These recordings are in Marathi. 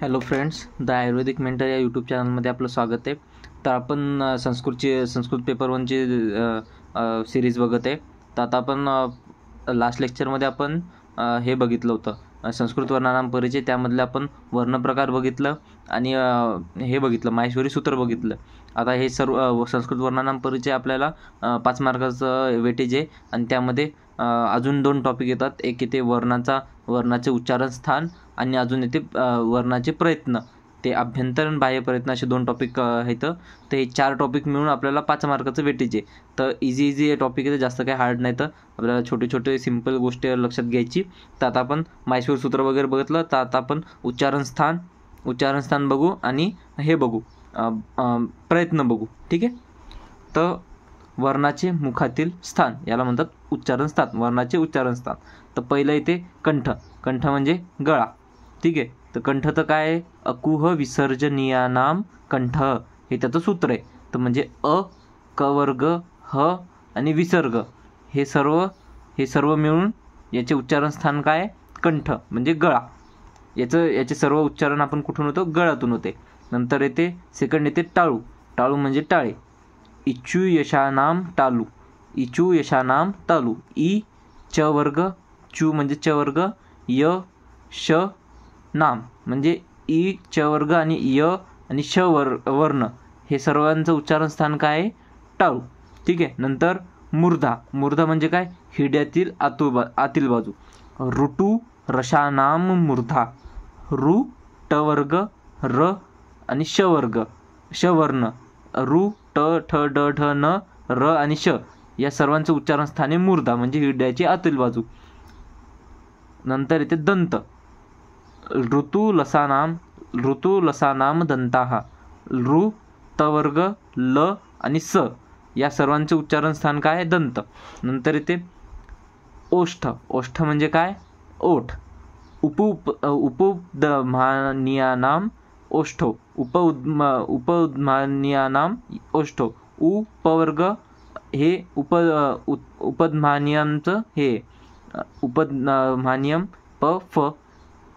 Hello friends, the Ayurvedic mentor या यूट्यूब चॅनलमध्ये आपलं स्वागत आहे. तर आपण संस्कृत पेपर 1ची सिरीज बघत आहे. तर आता आपण लास्ट लेक्चरमध्ये आपण हे बघितलं होतं संस्कृत वर्णानाम परिचय. त्यामधलं आपण वर्णप्रकार बघितलं आणि हे बघितलं माहेश्वरी सूत्र बघितलं. आता हे सर्व संस्कृत वर्णानाम परिचय आपल्याला 5 मार्काचं वेटेज आहे आणि त्यामध्ये अजून 2 टॉपिक येतात. एक येते वर्णाचे उच्चारण स्थान आणि अजून येते वर्णाचे प्रयत्न. ते अभ्यंतर बाह्य प्रयत्न असे 2 टॉपिक आहेत. तर हे 4 टॉपिक मिळून आपल्याला 5 मार्काचं वेटेज आहे. तर इझी हे टॉपिक आहे, जास्त काही हार्ड नाही. तर आपल्याला छोटे छोटे सिम्पल गोष्टी लक्षात घ्यायची. तर आता आपण माहेश्वर सूत्र वगैरे बघितलं. तर आता आपण उच्चारण स्थान बघू आणि हे बघू प्रयत्न बघू. ठीक आहे. तर वर्णाचे मुखातील स्थान याला म्हणतात उच्चारण स्थान, वर्णाचे उच्चारण स्थान. तर पहिलं येते कंठ म्हणजे गळा. ठीक आहे. तर कंठ तर काय आहे? अकुह विसर्जनीयानाम कंठ, हे त्याचं सूत्र आहे. तर म्हणजे अ, क वर्ग, ह आणि विसर्ग हे सर्व मिळून याचे उच्चारण स्थान काय? कंठ म्हणजे गळा. याचे सर्व उच्चारण आपण कुठून होतो? गळातून होते. नंतर येते सेकंड येते टाळू म्हणजे टाळे. इचू यशानाम टालू, इ च वर्ग, चू म्हणजे च वर्ग, य श नाम म्हणजे इ च वर्ग आणि य आणि श वर्ण हे सर्वांचं उच्चारण स्थान काय आहे? टाळू. ठीक आहे. नंतर मूर्धा म्हणजे काय? हिड्यातील आतील बाजू. ऋतू रशानाम मूर्धा, रू ट वर्ग, र आणि श वर्ण, रू ट ठ ड ढ न र आणि श या सर्वांचं उच्चारण स्थान आहे मूर्धा म्हणजे हिरड्याची आतील बाजू. नंतर येते दंत. ऋतू लसानाम दंताहा, रू त वर्ग, ल आणि स या सर्वांचे उच्चारण स्थान काय आहे? दंत. नंतर येते ओष्ठ म्हणजे काय? ओठ. उपउद्मानियानाम ओष्ठो, उपउद्मानियानाम ओष्ठो. उ प वर्ग हे उपध्मानियमचं हे उपध्मानियम प फ,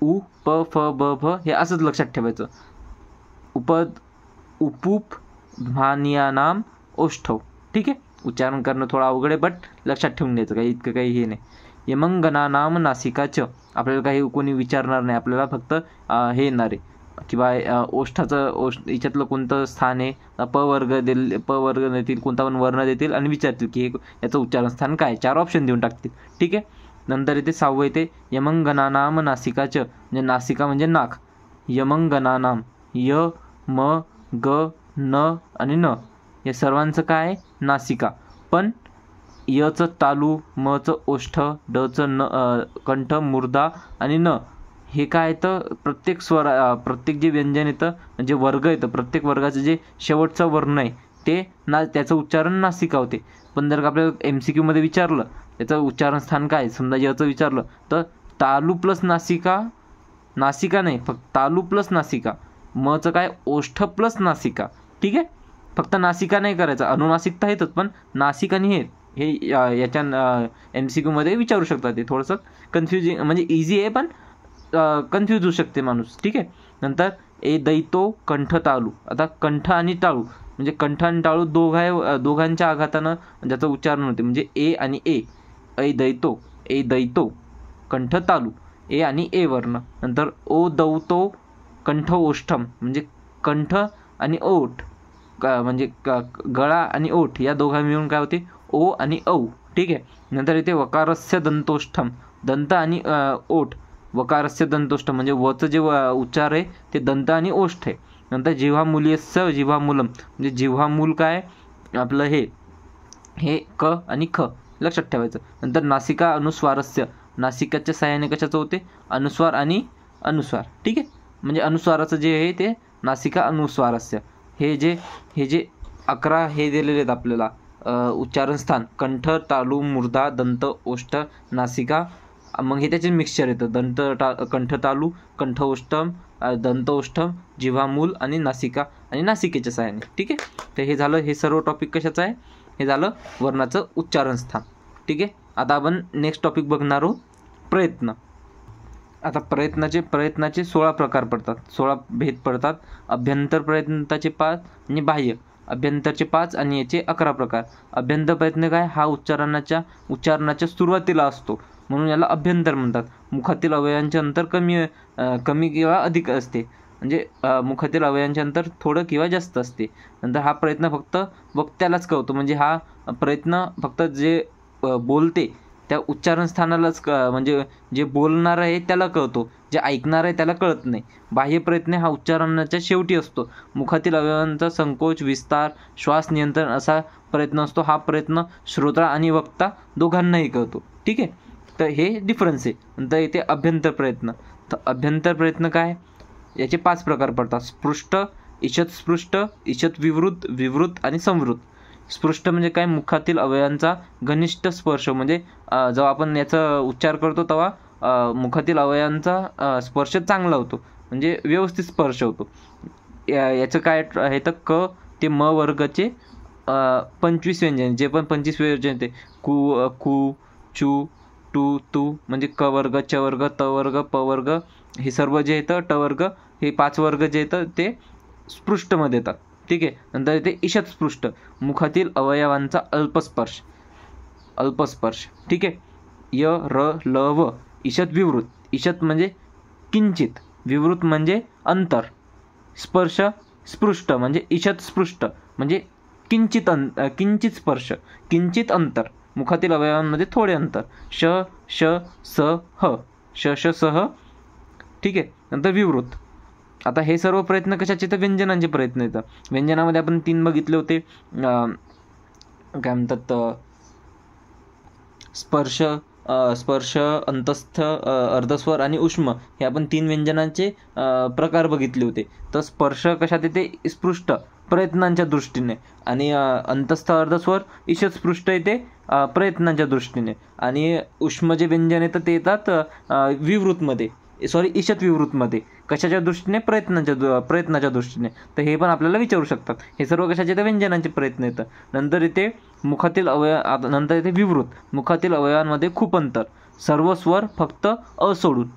उ प फ ब भ हे असंच लक्षात ठेवायचं. उपध्मानियानाम ओष्ठो. ठीक आहे. उच्चारण करणं थोडं अवघड आहे, बट लक्षात ठेवून द्यायचं, काही इतकं काही हे नाही. यमंगनानाम नासिकाच, आपल्याला काही कोणी विचारणार नाही, आपल्याला फक्त हे येणार आहे किंवा याच्यातलं कोणतं स्थान आहे, प वर्ग देतील, कोणता पण वर्ण देतील आणि विचारतील की हे याचं उच्चारण स्थान काय. 4 ऑप्शन देऊन टाकतील. ठीक आहे. नंतर येते 6वं येते यमंगनानाम नासिकाच, म्हणजे नासिका म्हणजे नाक. यमंगनानाम य म ग न आणि न या सर्वांचं काय? नासिका. पण यचं तालू, मचं ओष्ठ, डचं कंठ, मूर्धा आणि न हे काय तर प्रत्येक जे व्यंजन येतं, जे वर्ग येतं, प्रत्येक वर्गाचं जे शेवटचं वर्ण आहे ते त्याचं उच्चारण नासिका होते. पण जर का आपल्याला MCQ मध्ये विचारलं त्याचं उच्चारण स्थान काय, समजा याचं विचारलं तर तालू प्लस नासिका नाही, फक्त तालू प्लस नासिका. मचं काय? ओष्ठ प्लस नासिका. ठीक आहे. फक्त नासिका नाही करायचं, अनुनासिकता येतच, पण नासिक आणि हे याच्या MCQ मध्ये विचारू शकतात. ते थोडंसं कन्फ्युजिंग, म्हणजे इझी आहे पण कन्फ्यूज होऊ शकते माणूस. ठीक आहे. नंतर ए दैतो कंठ तालू. आता कंठ आणि टाळू म्हणजे कंठ आणि टाळू दोघांच्या आघातानं ज्याचं उच्चारण होते, म्हणजे ए आणि ए दैतो कंठ तालू, ए आणि ए वर्ण. नंतर ओ दौतो कंठ ओष्ठम म्हणजे कंठ आणि ओठ म्हणजे गळा आणि ओठ या दोघा मिळून काय होते? ओ आणि औ. ठीक आहे. नंतर इथे वकारस्य दंतोष्ठम, दंत आणि ओठ, वकारस्य दंतोष्ठम म्हणजे वचं जे उच्चार आहे ते दंत आणि ओष्ठ आहे. नंतर जिव्हामूल्यस्य जिव्हामूलम म्हणजे जिव्हामूल काय? आपलं हे क आणि ख लक्षात ठेवायचं. नंतर नासिका अनुस्वारस्य, नासिकाच्या सहाय्याने कशाचं होते? अनुस्वार आणि अनुस्वार. ठीक आहे. म्हणजे अनुस्वाराचं जे आहे ते नासिका अनुस्वारस्य. हे जे 11 हे दिलेले आहेत आपल्याला उच्चारण स्थान, कंठ, तालू, मूर्धा, दंत, ओष्ठ, नासिका. मग हे त्याचे मिक्सचर येतं, कंठ तालू, कंठ ओष्ठम, दंत ओष्ठम, जिव्हामूल आणि नासिका आणि नासिकेच्या सहाय्याने. ठीक आहे. तर हे झालं, हे सर्व टॉपिक कशाचं आहे? हे झालं वर्णाचं उच्चारण स्थान. ठीक आहे. आता आपण नेक्स्ट टॉपिक बघणार आहोत प्रयत्न. आता प्रयत्नाचे 16 प्रकार पडतात, 16 भेद पडतात. अभ्यंतर प्रयत्नाचे 5 आणि बाह्य अभ्यंतरचे 5 आणि याचे 11 प्रकार. अभ्यंतर प्रयत्न काय, हा उच्चारणाच्या सुरुवातीला असतो म्हणून याला अभ्यंतर म्हणतात. मुखातील अवयवांचे अंतर कमी किंवा अधिक असते, म्हणजे मुखातील अवयवांचे अंतर थोडं किंवा जास्त असते. नंतर हा प्रयत्न फक्त वक्त्यालाच कळतो, म्हणजे हा प्रयत्न फक्त जे बोलते त्या उच्चारण स्थानालाच म्हणजे जे बोलणार आहे त्याला कळतो, जे ऐकणार आहे त्याला कळत नाही. बाह्य प्रयत्न हा उच्चारणाच्या शेवटी असतो. मुखातील अवयवांचा संकोच, विस्तार, श्वास नियंत्रण असा प्रयत्न असतो. हा प्रयत्न श्रोता आणि वक्ता दोघांनाही कळतो. ठीक आहे, तर हे डिफरन्स आहे. नंतर इथे अभ्यंतर प्रयत्न. तर अभ्यंतर प्रयत्न काय, याचे 5 प्रकार पडतात. स्पृष्ट, ईषत स्पृष्ट, ईषत विवृत, विवृत आणि संवृत. स्पृष्ट म्हणजे काय, मुखातील अवयवांचा घनिष्ठ स्पर्श, म्हणजे जेव्हा आपण याचा उच्चार करतो तेव्हा मुखातील अवयवांचा स्पर्श चांगला होतो, म्हणजे व्यवस्थित स्पर्श होतो. याचं काय आहे तर क ते म वर्गाचे 25 व्यंजन, जे पण 25 व्यंजन ते कु, कु, चू, टू, तू, म्हणजे क वर्ग, च वर्ग, त वर्ग, प वर्ग, हे सर्व जे येतं, ट वर्ग, हे 5 वर्ग जे येतं ते स्पृष्टमध्ये येतात. ठीक आहे. नंतर येते ईषत स्पृष्ट, मुखातील अवयवांचा अल्पस्पर्श. ठीक आहे. य, र, ल, व. ईषत विवृत, ईषत म्हणजे किंचित, विवृत म्हणजे अंतर, स्पर्श स्पृष्ट म्हणजे ईषत स्पृष्ट म्हणजे किंचित स्पर्श, किंचित अंतर, मुखातील अवयवांमध्ये थोडे अंतर. श, श, स, ह, श, श, स, ह. ठीक आहे. नंतर विवृत. आता हे सर्व प्रयत्न कशाचे, तर व्यंजनांचे प्रयत्न येतात. व्यंजनामध्ये आपण 3 बघितले होते, काय म्हणतात, स्पर्श, अंतस्थ, अर्धस्वर आणि उष्म, हे आपण 3 व्यंजनांचे प्रकार बघितले होते. तर स्पर्श कशात येते, स्पृष्ट प्रयत्नांच्या दृष्टीने, आणि अंतस्थ अर्धस्वर ईषत स्पृष्ट येते प्रयत्नांच्या दृष्टीने, आणि उष्म जे व्यंजन येतं ते येतात ईषत विवृतमध्ये. कशाच्या दृष्टीने, प्रयत्नाच्या दृष्टीने. तर हे पण आपल्याला विचारू शकतात. हे सर्व कशाचे, तर व्यंजनांचे प्रयत्न येतं. नंतर इथे मुखातील नंतर इथे विवृत, मुखातील अवयवांमध्ये खूप अंतर, सर्व स्वर फक्त अ सोडून.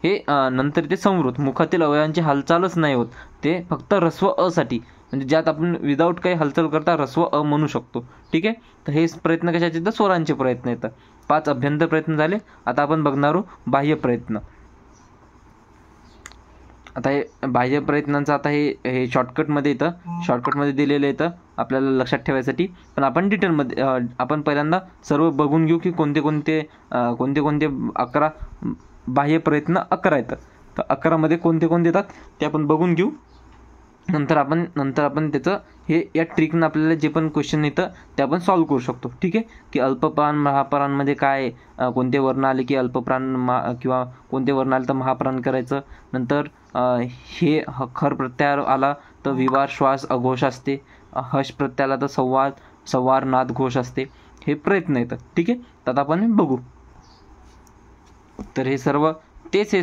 हे नंतर इथे संवृत, मुखातील अवयवांची हालचालच नाही होत, ते फक्त ऱ्हस्व अ साठी, म्हणजे ज्यात आपण विदाऊट काही हालचाल करता ऱ्हस्व अ म्हणू शकतो. ठीक आहे. तर हे प्रयत्न कशाचे, तर स्वरांचे प्रयत्न येतात. 5 अभ्यंतर प्रयत्न झाले. आता आपण बघणार आहोत बाह्य प्रयत्न. आता हे बाह्य प्रयत्नांचं आता हे शॉर्टकटमध्ये येतं, शॉर्टकटमध्ये दिलेलं येतं आपल्याला लक्षात ठेवायसाठी. पण आपण डिटेलमध्ये आपण पहिल्यांदा सर्व बघून घेऊ की कोणते 11 बाह्य प्रयत्न 11 येतात. तर 11मध्ये कोणते येतात ते आपण बघून घेऊ. नंतर आपण त्याचं या ट्रिकनं आपल्याला जे पण क्वेश्चन येतं ते आपण सॉल्व्ह करू शकतो. ठीक आहे. की अल्पप्राण महाप्राणमध्ये काय, कोणते वर्ण आले की अल्पप्राण किंवा कोणते वर्ण आले तर महाप्राण करायचं. नंतर हे खर प्रत्यार आला तर विवार श्वास अघोष असते, हश प्रत्यय आला तर संवार नाद घोष असते. हे प्रयत्न येतात. ठीक आहे. तर आता आपण बघू. तर हे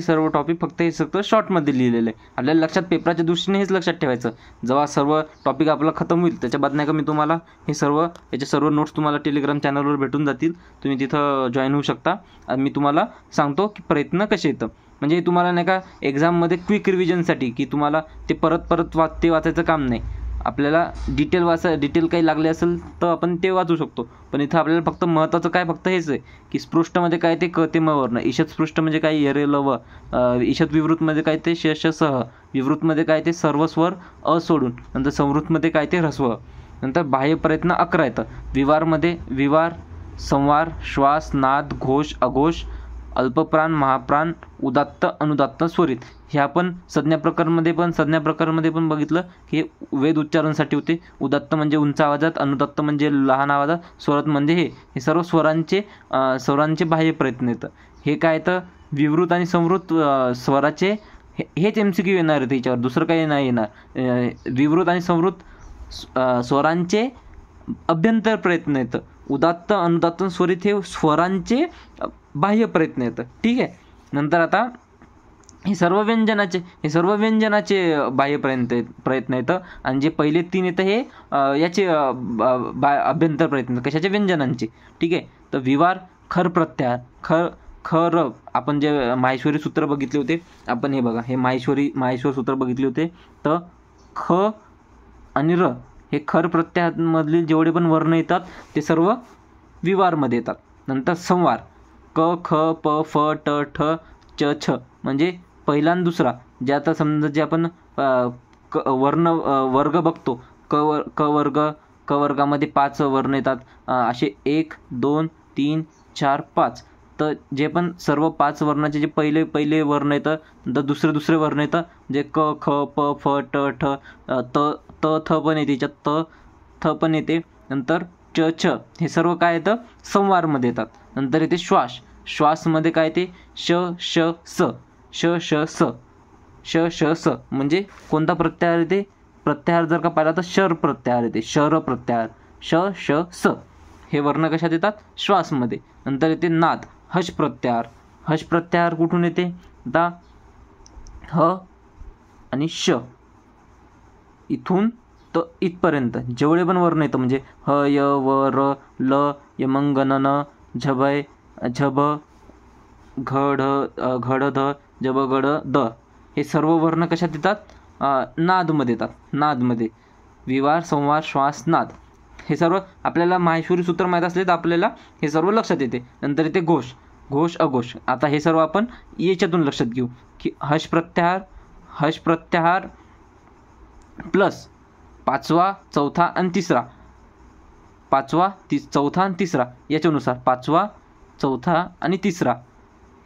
सर्व टॉपिक फक्त हे सगळं शॉर्टमध्ये लिहिलेलं आहे. आपल्याला लक्षात पेपराच्या दृष्टीने हेच लक्षात ठेवायचं. जेव्हा सर्व टॉपिक आपला खतम होईल त्याच्या बाद नाही का मी तुम्हाला याचे सर्व नोट्स तुम्हाला टेलिग्राम चॅनलवर भेटून जातील. तुम्ही तिथं जॉईन होऊ शकता. आणि मी तुम्हाला सांगतो की प्रयत्न कसे येतं, म्हणजे तुम्हाला नाही का एक्झाममध्ये क्विक रिव्हिजनसाठी की तुम्हाला ते परत वाचायचं काम नाही. आपल्याला डिटेल काही लागले असेल तर आपण ते वाचू शकतो. पण इथं आपल्याला फक्त महत्त्वाचं काय, फक्त हेच आहे की स्पृष्टमध्ये काय ते क ते म वर्ण, ईषत स्पृष्टमध्ये काय य रे ल व, ईषत विवृतमध्ये काय ते श श स ह, विवृतमध्ये काय ते सर्व स्वर अ सोडून, नंतर संवृतमध्ये काय ते ऱ्हस्व. नंतर बाह्य प्रयत्न 11 येतं. विवारमध्ये विवार, संवार, श्वास, नाद, घोष, अघोष, अल्पप्राण, महाप्राण, उदात्त, अनुदात्त, स्वरित. हे आपण संज्ञा प्रकारमध्ये पण बघितलं की वेद उच्चारणासाठी होते. उदात्त म्हणजे उंच आवाजात, अनुदात्त म्हणजे लहान आवाजात, स्वरत म्हणजे हे सर्व स्वरांचे बाह्य प्रयत्न येतं. हे काय तर विवृत आणि संवृत स्वराचे हेच MCQ येणार आहे त्याच्यावर, दुसरं काही नाही येणार. विवृत आणि संवृत स्वरांचे अभ्यंतर प्रयत्न येतं. उदात्त, अनुदात्त, स्वरित हे स्वरांचे बाह्य प्रयत्न येतं. ठीक आहे. नंतर आता हे सर्व व्यंजनाचे बाह्य प्रयत्न येतं. आणि जे पहिले 3 येतं हे याचे अभ्यंतर प्रयत्न कशाचे, व्यंजनांचे. ठीक आहे. तर विवार खर प्रत्यार, ख र आपण जे माहेश्वरी सूत्र बघितले होते, आपण हे बघा हे माहेश्वर सूत्र बघितले होते. तर ख आणि र हे खर प्रत्ययामधील जेवढे पण वर्ण येतात ते सर्व विवारमध्ये येतात. नंतर संवार क ख प फ ट ठ च छ म्हणजे पहिला आणि दुसरा, जे आता समजा जे आपण वर्ग बघतो, क वर्गामध्ये 5 वर्ण येतात, असे 1 2 3 4 5. तर जे पण सर्व 5 वर्णाचे जे पहिले वर्ण येतं, नंतर दुसरे वर्ण येतं, जे क ख प फ ट ठ त थ पण येते, याच्यात थ पण येते. नंतर च छ हे सर्व काय येतं, संवारमध्ये येतात. नंतर येते श्वासमध्ये काय येते, श श स म्हणजे कोणता प्रत्याहार येते, प्रत्याहार जर का पाहिला तर शर प्रत्याहार येते, शर प्रत्याहार श श स हे वर्ण कशात येतात, श्वासमध्ये. नंतर येते नाद हश प्रत्याहार कुठून येते, आता ह आणि श इथून तर इथपर्यंत जेवढे पण वर्ण येतं, म्हणजे ह य व र ल यमंग न न झभय झभ घड ध जब गड द हे सर्व वर्ण कशात येतात, नादमध्ये येतात. नादमध्ये विवार संवार श्वास नाद हे सर्व आपल्याला माहेश्वरी सूत्र माहीत असले तर आपल्याला हे सर्व लक्षात येते. नंतर येते घोष अघोष. आता हे सर्व आपण याच्यातून लक्षात घेऊ की हश प्रत्याहार प्लस पाचवा चौथा आणि तिसरा याच्यानुसार पाचवा चौथा आणि तिसरा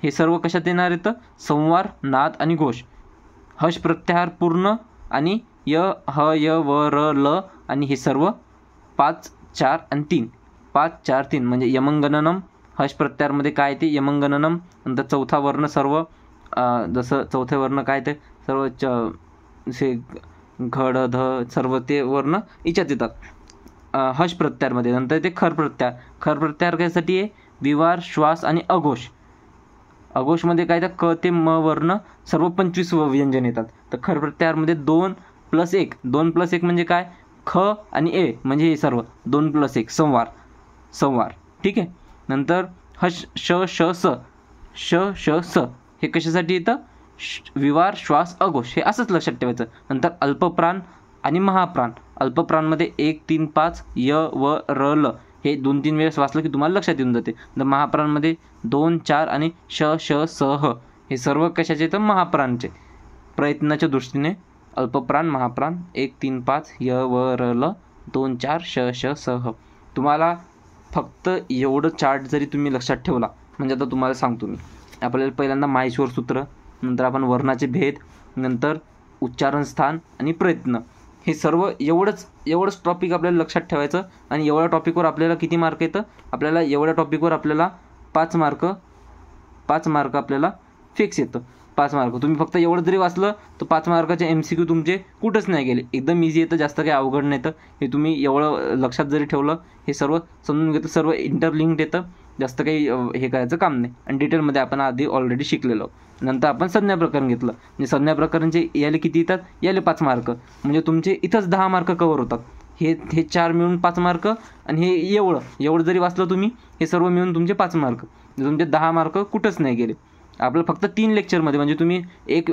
हे सर्व कशात येणार येतं, संवार नाद आणि घोष. हश प्रत्याहार पूर्ण आणि य ह य व र ल आणि हे सर्व 5 4 आणि 3 5 4 3 म्हणजे यमंगननम. हश प्रत्याहारमध्ये काय येते, यमंगननम. नंतर चौथा वर्ण सर्व जसं चौथे वर्ण काय ते सर्व से घड ध सर्व ते वर्ण याच्यात येतात हश प्रत्याहारमध्ये. नंतर ते खर प्रत्याहार कशासाठी आहे, विवार श्वास आणि अघोषमध्ये काय तर क ते म वर्ण सर्व 25 व्यंजन येतात. तर खर प्रत्याहारमध्ये 2+1 म्हणजे काय, ख आणि ए म्हणजे हे सर्व 2+1 संवार. ठीक आहे. नंतर हश श स हे कशासाठी येतं, विवार श्वास अघोष हे असंच लक्षात ठेवायचं. नंतर अल्पप्राण आणि महाप्राण. अल्पप्राणमध्ये 1 3 5 य व र ल हे 2-3 वेळेस वाचलं की तुम्हाला लक्षात येऊन जाते. तर महाप्राणमध्ये 2 4 आणि श श स ह हे सर्व कशाचे येतं, महाप्राणचे. प्रयत्नाच्या दृष्टीने अल्पप्राण महाप्राण 1 3 5 य व र ल 2 4 श श स ह. तुम्हाला फक्त एवढं चार्ट जरी तुम्ही लक्षात ठेवला, म्हणजे आता तुम्हाला सांगतो मी, आपल्याला पहिल्यांदा माहेश्वर सूत्र, नंतर आपण वर्णाचे भेद, नंतर उच्चारण स्थान आणि प्रयत्न, हे सर्व एवढंच टॉपिक आपल्याला लक्षात ठेवायचं. आणि एवढ्या टॉपिकवर आपल्याला किती मार्क येतं, आपल्याला एवढ्या टॉपिकवर आपल्याला 5 मार्क आपल्याला फिक्स येतं. 5 मार्क तुम्ही फक्त एवढं जरी वाचलं तर 5 मार्काचे MCQ तुमचे कुठंच नाही गेले. एकदम इझी येतं, जास्त काही अवघड नाही. तर हे तुम्ही एवढं लक्षात जरी ठेवलं, हे सर्व समजून घेतं, सर्व इंटरलिंक्ड येतं, जास्त काही हे करायचं काम नाही. आणि डिटेलमध्ये आपण आधी ऑलरेडी शिकलेलो. नंतर आपण संज्ञा प्रकरण घेतलं, म्हणजे संज्ञा प्रकरणचे याले किती येतात, याले 5 मार्क, म्हणजे तुमचे इथंच 10 मार्क कवर होतात. हे 4 मिळून 5 मार्क आणि हे एवढं जरी वाचलं तुम्ही, हे सर्व मिळून तुमचे 5 मार्क, तुमचे 10 मार्क कुठंच नाही गेले. आपलं फक्त 3 लेक्चरमध्ये, म्हणजे तुम्ही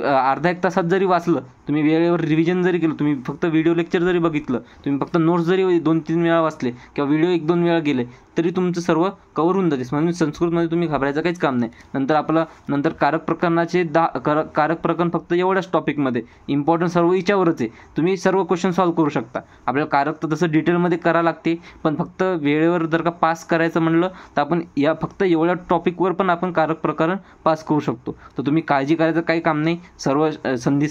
अर्धा एक तासात जरी वाचलं, तुम्ही वेळेवर रिव्हिजन जरी केलं, तुम्ही फक्त व्हिडिओ लेक्चर जरी बघितलं, तुम्ही फक्त नोट्स जरी 2-3 वेळा वाचले किंवा व्हिडिओ 1-2 वेळा गेले, तरी तुमचं सर्व कवर होऊन जाते. म्हणून संस्कृतमध्ये तुम्ही घाबरायचं काहीच काम नाही. नंतर कारक प्रकरणाचे कारक प्रकरण फक्त एवढ्याच टॉपिकमध्ये इम्पॉर्टंट सर्व याच्यावरच आहे. तुम्ही सर्व क्वेश्चन सॉल्व्ह करू शकता. आपल्याला कारक तर तसं डिटेलमध्ये करावं लागते, पण फक्त वेळेवर जर का पास करायचं म्हणलं तर आपण या फक्त एवढ्या टॉपिकवर पण आपण कारक प्रकरण पास करू शकतो. तर तुम्ही काळजी करायचं काही काम नाही. सर्व संधी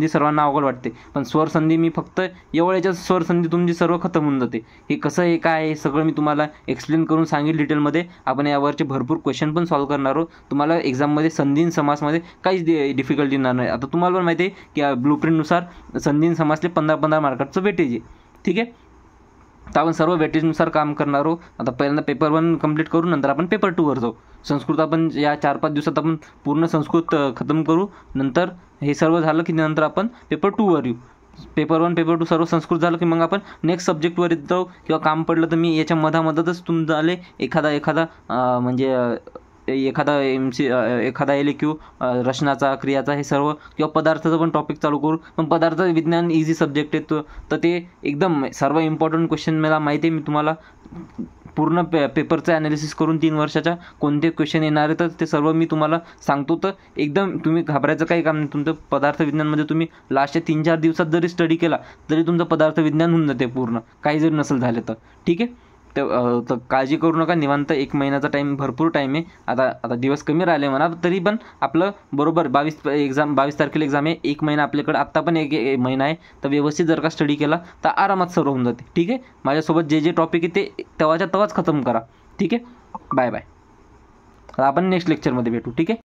सर्वांना अवघड वाटते, पण स्वर संधी मी फक्त एवढ्याच्या स्वर संधी तुमची सर्व खतम होऊन जाते. हे कसं आहे काय आहे सगळं मी तुम्हाला एक्सप्लेन करून सांगेल डिटेलमध्ये. आपण यावरचे भरपूर क्वेश्चन पण सॉल्व्ह करणार आहोत. तुम्हाला एक्झाममध्ये संधी समासमध्ये काहीच डिफिकल्टी येणार नाही. आता तुम्हाला पण माहिती आहे की ब्लूप्रिंटनुसार संधी समासले 15 मार्काचं वेटेज आहे. ठीक आहे. तर आपण सर्व वेटेजनुसार काम करणार आहोत. आता पहिल्यांदा पेपर 1 कंप्लीट करू, नंतर आपण पेपर 2वर जाऊ. संस्कृत आपण या 4-5 दिवसात आपण पूर्ण संस्कृत खतम करू. नंतर हे सर्व झालं की नंतर आपण पेपर 2वर येऊ. पेपर 1 पेपर 2 सर्व संस्कृत झालं की मग आपण नेक्स्ट सब्जेक्टवर येतो. किंवा काम पडलं तर मी याच्या मधामधतच तुमचं आले एखादा म्हणजे एखादा एखादा LQ रचनाचा, क्रियाचा, हे सर्व, किंवा पदार्थाचं पण टॉपिक चालू करू. पण पदार्थ विज्ञान इझी सब्जेक्ट आहे, तर ते एकदम सर्व इम्पॉर्टंट क्वेश्चन मला माहिती आहे. मी तुम्हाला पूर्ण पेपरचं ॲनालिसिस करून 3 वर्षाच्या कोणते क्वेश्चन येणार आहे तर ते सर्व मी तुम्हाला सांगतो. तर एकदम तुम्ही घाबरायचं काही काम नाही. तुमचं पदार्थ विज्ञानमध्ये तुम्ही लास्टच्या 3-4 दिवसात जरी स्टडी केला तरी तुमचं पदार्थ विज्ञान होऊन जाते पूर्ण, काही जरी नसेल झालं तर. ठीक आहे. तर काळजी करू नका, निवांत 1 महिन्याचा टाईम, भरपूर टाईम आहे. आता दिवस कमी राहिले म्हणा, तरी पण आपलं बरोबर 22 तारखेला एक्झाम आहे. 1 महिना आपल्याकडे, आत्ता पण एक महिना आहे. तर व्यवस्थित जर का स्टडी केला तर आरामात सर्व होऊन जाते. ठीक आहे. माझ्यासोबत जे टॉपिक आहे ते तेव्हाच खतम करा. ठीक आहे. Bye bye. आपण नेक्स्ट लेक्चरमध्ये भेटू. ठीक आहे.